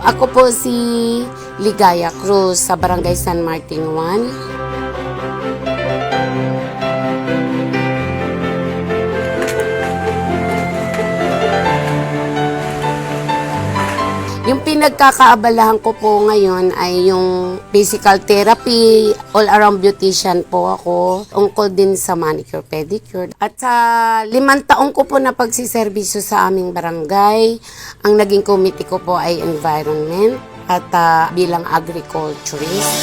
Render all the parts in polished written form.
Ako po si Ligaya Cruz sa Barangay San Martin 1. Yung pinagkakaabalahan ko po ngayon ay yung physical therapy, all-around beautician po ako. Ungkol din sa manicure, pedicure. At sa 5 taong ko po na pagsiservisyo sa aming barangay, ang naging committee ko po ay environment at bilang agriculturist.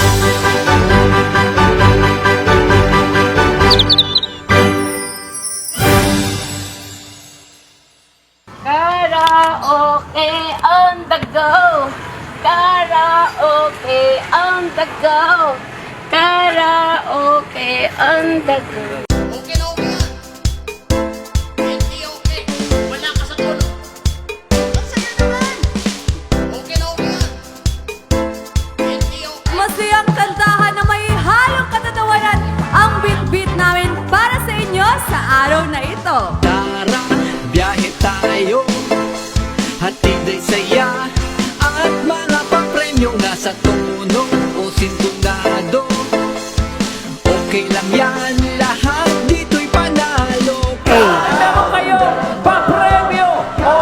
Karaoke on the go. Karaoke on the go. Karaoke on the go. Okay na okay yan. Hindi okay. Wala ka sa tono. Ang saya naman. Okay na okay yan. Hindi okay. Masayang kantahan na may halong katatawanan ang bitbit namin para sa inyo sa araw na ito. Tara, biyahe tayo. Hatid ay saya at mga papremyong nasa tono o sintunado. Okay lang yan, lahat dito'y panalo. Meron kayo, papremyo o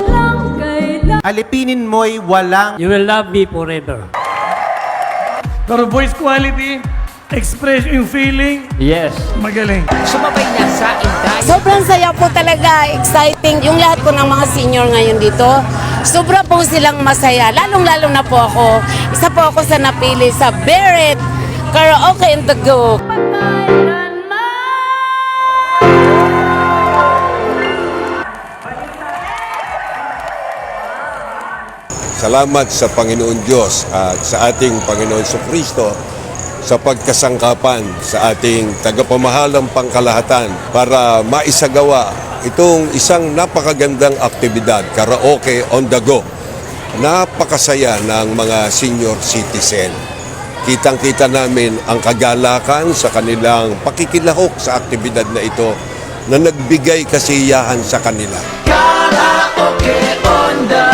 Lang kailan Alipinin mo'y walang You will love me forever. Pero voice quality, expression, yung feeling, Yes. magaling. Sumabay na sa inday. Sobrang saya po talaga, exciting. Yung lahat po ng mga senior ngayon dito, sobra po silang masaya. Lalong-lalo na po ako. Isa po ako sa napili sa Barrett Karaoke on the Go. Salamat sa Panginoon Diyos at sa ating Panginoon Kristo sa pagkasangkapan sa ating tagapamahalang pangkalahatan para maisagawa itong isang napakagandang aktibidad, karaoke on the go. Napakasaya ng mga senior citizen. Kitang-kita namin ang kagalakan sa kanilang pakikilahok sa aktibidad na ito na nagbigay kasiyahan sa kanila. Karaoke on the